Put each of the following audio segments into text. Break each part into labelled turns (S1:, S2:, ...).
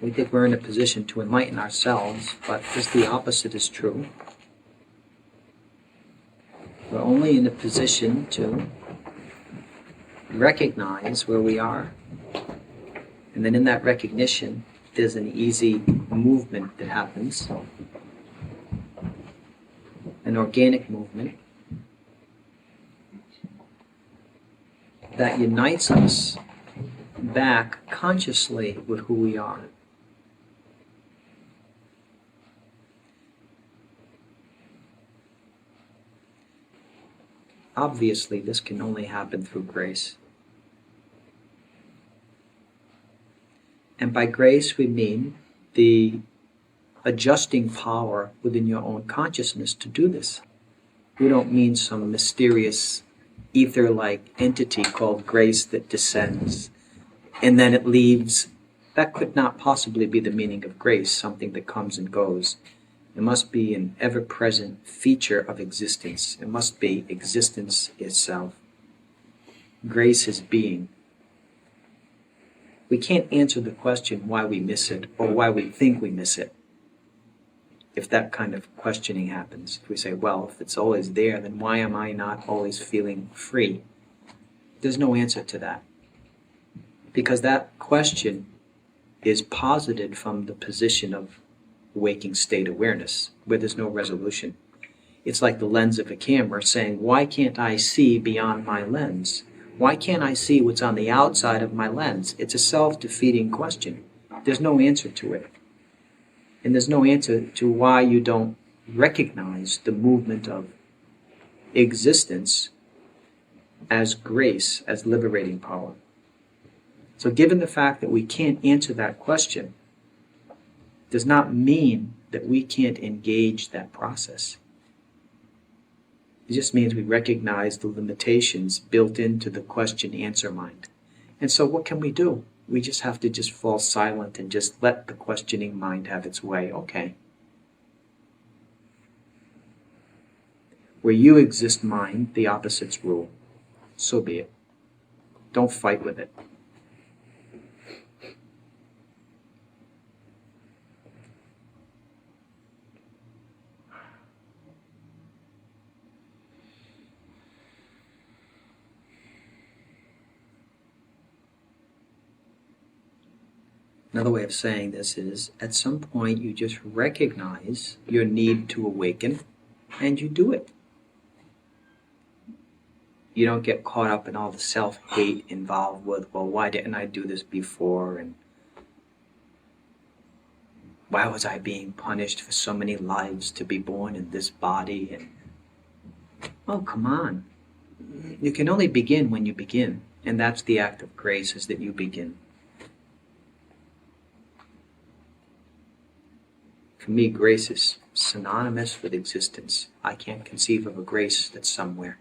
S1: We think we're in a position to enlighten ourselves, but just the opposite is true. We're only in a position to recognize where we are. And then in that recognition, there's an easy movement that happens, an organic movement that unites us back consciously with who we are. Obviously, this can only happen through grace. And by grace, we mean the adjusting power within your own consciousness to do this. We don't mean some mysterious ether-like entity called grace that descends and then it leaves. That could not possibly be the meaning of grace, something that comes and goes. It must be an ever-present feature of existence. It must be existence itself. Grace is being. We can't answer the question why we miss it or why we think we miss it. If that kind of questioning happens, if we say, well, if it's always there, then why am I not always feeling free? There's no answer to that. Because that question is posited from the position of waking state awareness, where there's no resolution. It's like the lens of a camera saying, why can't I see beyond my lens? Why can't I see what's on the outside of my lens? It's a self-defeating question. There's no answer to it. And there's no answer to why you don't recognize the movement of existence as grace, as liberating power. So given the fact that we can't answer that question, does not mean that we can't engage that process. It just means we recognize the limitations built into the question-answer mind. And so what can we do? We just have to just fall silent and just let the questioning mind have its way. Okay. Where you exist, mind, the opposites rule. So be it. Don't fight with it. Another way of saying this is, at some point you just recognize your need to awaken, and you do it. You don't get caught up in all the self-hate involved with, well, why didn't I do this before, and why was I being punished for so many lives to be born in this body? And oh, come on. You can only begin when you begin, and that's the act of grace, is that you begin. For me, grace is synonymous with existence. I can't conceive of a grace that's somewhere.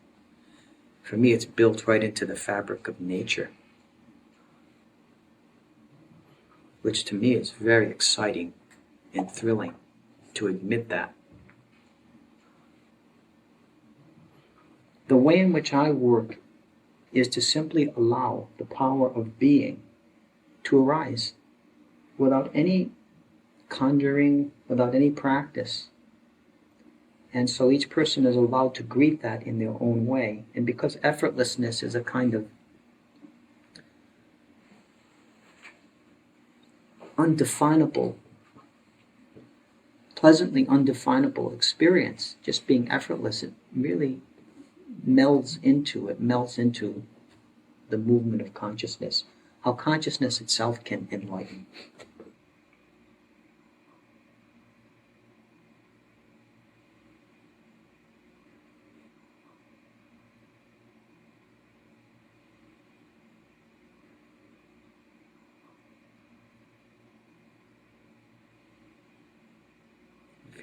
S1: For me, it's built right into the fabric of nature, which to me is very exciting and thrilling to admit that. The way in which I work is to simply allow the power of being to arise without any conjuring, without any practice. And so each person is allowed to greet that in their own way. And because effortlessness is a kind of undefinable, pleasantly undefinable experience, just being effortless, it really melts into the movement of consciousness, how consciousness itself can enlighten.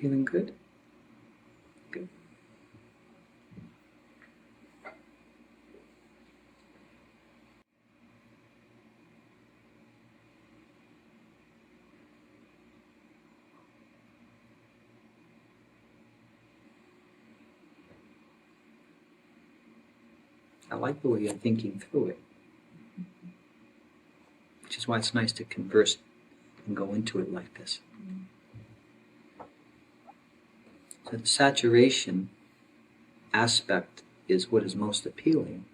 S1: Feeling good? Good. I like the way you're thinking through it, which is why it's nice to converse and go into it like this. So the saturation aspect is what is most appealing,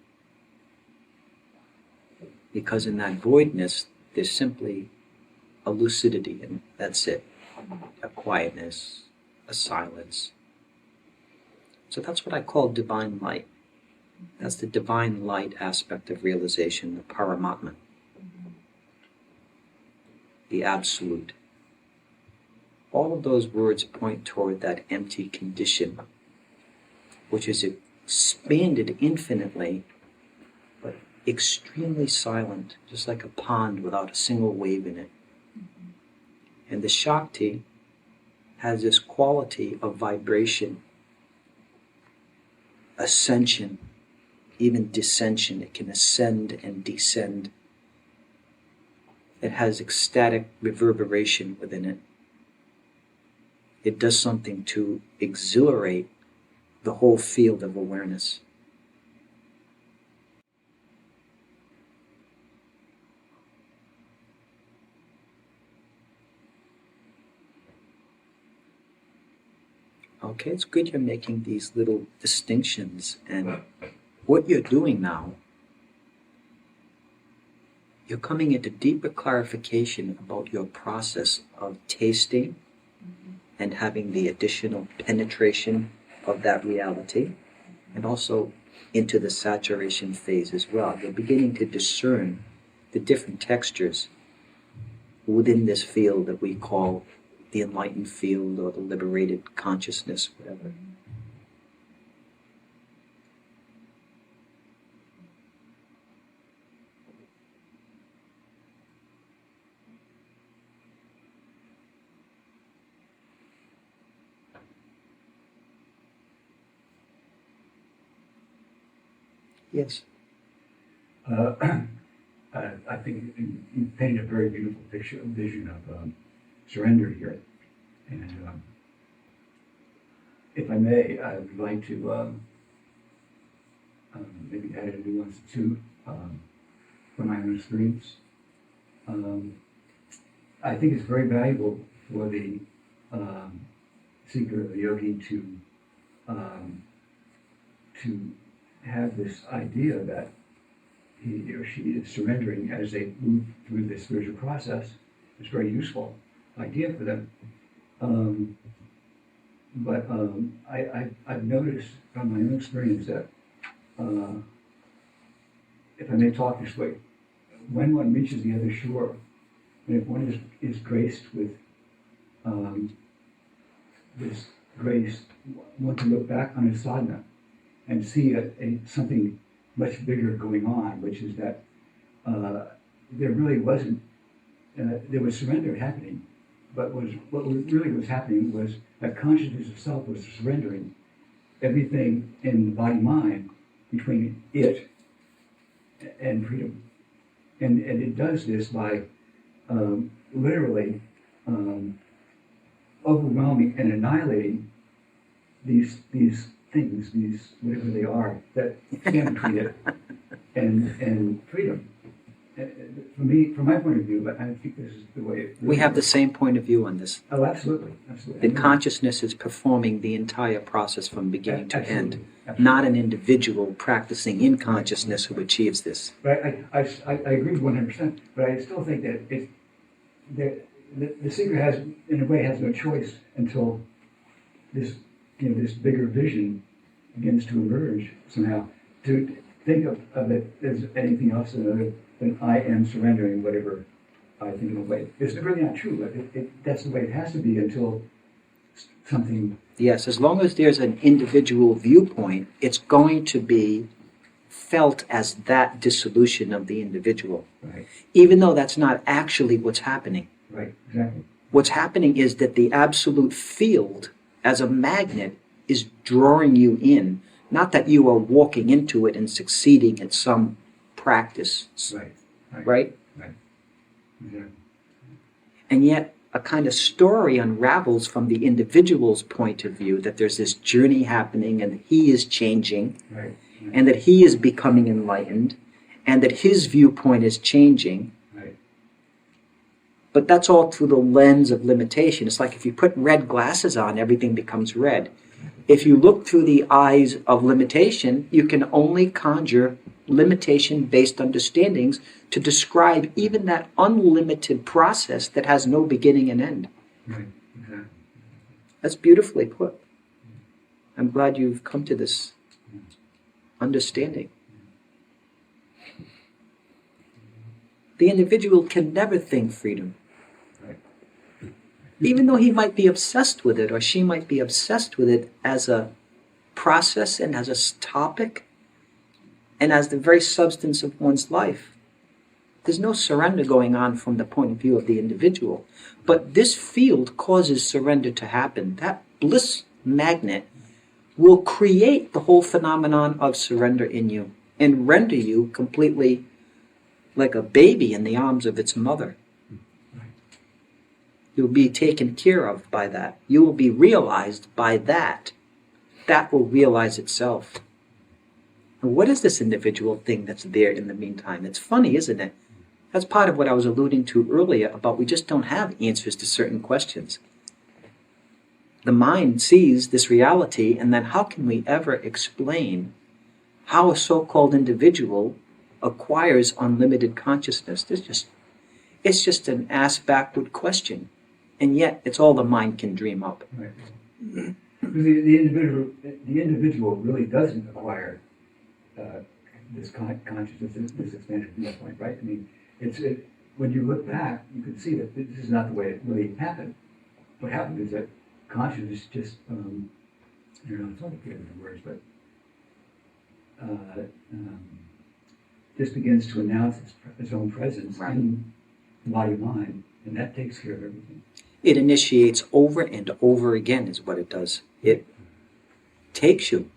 S1: because in that voidness there's simply a lucidity, and that's it. A quietness, a silence. So that's what I call divine light. That's the divine light aspect of realization, the Paramatma, the Absolute. All of those words point toward that empty condition, which is expanded infinitely, but extremely silent, just like a pond without a single wave in it. And the Shakti has this quality of vibration, ascension, even dissension. It can ascend and descend. It has ecstatic reverberation within it. It does something to exhilarate the whole field of awareness. Okay, it's good you're making these little distinctions, and what you're doing now, you're coming into deeper clarification about your process of tasting and having the additional penetration of that reality, and also into the saturation phase as well. You're beginning to discern the different textures within this field that we call the enlightened field or the liberated consciousness, whatever. Yes.
S2: I think you painted a very beautiful vision of surrender here. And if I may, I would like to maybe add a nuance too from my own experience. I think it's very valuable for the seeker, the yogi, to have this idea that he or she is surrendering as they move through this spiritual process. It's a very useful idea for them. But I've noticed from my own experience that, if I may talk this way, when one reaches the other shore, and if one is graced with this grace, one can look back on his sadhana and see something much bigger going on, which is that there really wasn't, there was surrender happening, but what really was happening was that consciousness of self was surrendering everything in the body-mind between it and freedom. And it does this by literally overwhelming and annihilating these things, these whatever they are, that stand between it and freedom. For me, from my point of view, but I think this is the way it really
S1: We have the
S2: works.
S1: same point of view on this.
S2: Oh, absolutely.
S1: That consciousness is performing the entire process from beginning to end,
S2: Absolutely.
S1: not an individual practicing in consciousness who achieves this.
S2: But I agree 100%, but I still think that the seeker has, in a way, has no choice until this bigger vision begins to emerge somehow. To think of it as anything else other than I am surrendering whatever I think in a way. It's really not true, but that's the way it has to be until something.
S1: Yes, as long as there's an individual viewpoint, it's going to be felt as that dissolution of the individual,
S2: Right,
S1: even though that's not actually what's happening.
S2: right, exactly.
S1: What's happening is that the absolute field, as a magnet, is drawing you in, not that you are walking into it and succeeding at some practice,
S2: Right,
S1: right?
S2: exactly.
S1: And yet a kind of story unravels from the individual's point of view, that there's this journey happening and he is changing,
S2: Right,
S1: and that he is becoming enlightened, and that his viewpoint is changing.
S2: right.
S1: But that's all through the lens of limitation. It's like if you put red glasses on, everything becomes red. If you look through the eyes of limitation, you can only conjure limitation-based understandings to describe even that unlimited process that has no beginning and end.
S2: Right, exactly.
S1: That's beautifully put. I'm glad you've come to this understanding. The individual can never think freedom.
S2: Right.
S1: Even though he might be obsessed with it, or she might be obsessed with it as a process and as a topic and as the very substance of one's life. There's no surrender going on from the point of view of the individual. But this field causes surrender to happen. That bliss magnet will create the whole phenomenon of surrender in you and render you completely like a baby in the arms of its mother. You'll be taken care of by that. You will be realized by that. That will realize itself. And what is this individual thing that's there in the meantime? It's funny, isn't it? That's part of what I was alluding to earlier about we just don't have answers to certain questions. The mind sees this reality, and then how can we ever explain how a so-called individual acquires unlimited consciousness? It's just an ass-backward question, and yet it's all the mind can dream up.
S2: Right. Because the individual really doesn't acquire this consciousness, this expansion from that point, right? I mean, when you look back, you can see that this is not the way it really happened. What happened is that consciousness just, I don't know, it's hard to get into words, but just begins to announce its own presence in the body-mind, and that takes care of everything.
S1: It initiates over and over again is what it does. It takes you.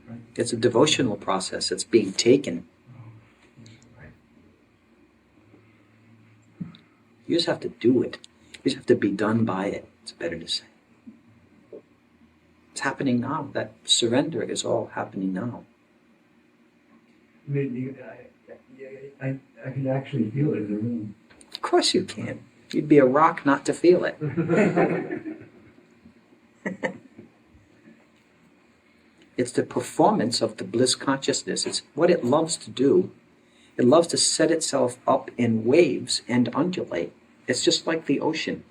S2: Right.
S1: It's a devotional process. It's being taken.
S2: Right.
S1: You just have to do it. You just have to be done by it. It's better to say. It's happening now. That surrender is all happening now.
S2: I mean, I can actually feel it in the room.
S1: Of course you can. You'd be a rock not to feel it. It's the performance of the bliss consciousness. It's what it loves to do. It loves to set itself up in waves and undulate. It's just like the ocean.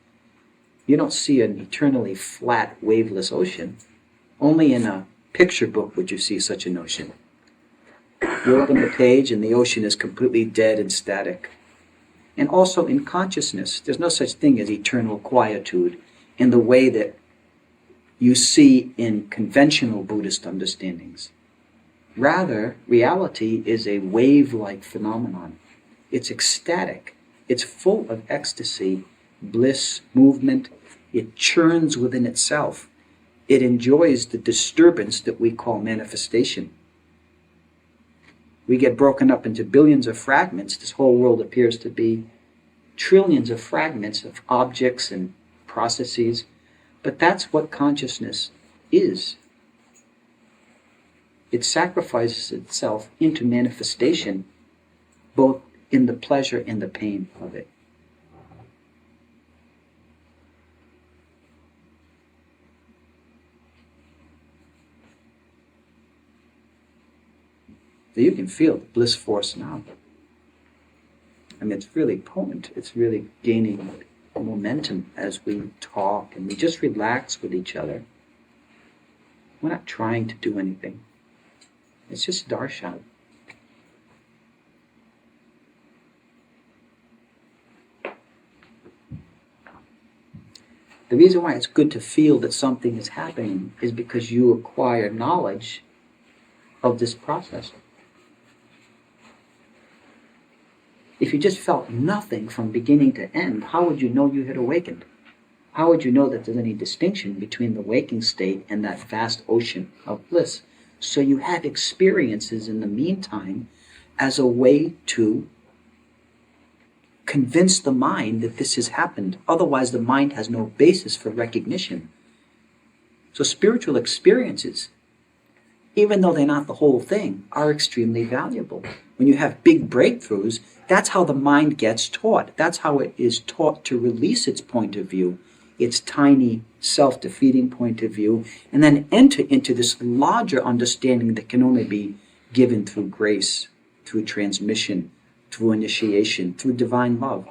S1: You don't see an eternally flat, waveless ocean. Only in a picture book would you see such an ocean. You open the page and the ocean is completely dead and static. And also in consciousness, there's no such thing as eternal quietude in the way that you see in conventional Buddhist understandings. Rather, reality is a wave-like phenomenon. It's ecstatic. It's full of ecstasy, bliss, movement. It churns within itself. It enjoys the disturbance that we call manifestation. We get broken up into billions of fragments. This whole world appears to be trillions of fragments of objects and processes. But that's what consciousness is. It sacrifices itself into manifestation, both in the pleasure and the pain of it. So you can feel the bliss force now. I mean, it's really potent. It's really gaining momentum as we talk and we just relax with each other. We're not trying to do anything. It's just darshan. The reason why it's good to feel that something is happening is because you acquire knowledge of this process. If you just felt nothing from beginning to end, how would you know you had awakened? How would you know that there's any distinction between the waking state and that vast ocean of bliss? So you have experiences in the meantime as a way to convince the mind that this has happened. Otherwise, the mind has no basis for recognition. So spiritual experiences even though they're not the whole thing, are extremely valuable. When you have big breakthroughs, that's how the mind gets taught. That's how it is taught to release its point of view, its tiny, self-defeating point of view, and then enter into this larger understanding that can only be given through grace, through transmission, through initiation, through divine love.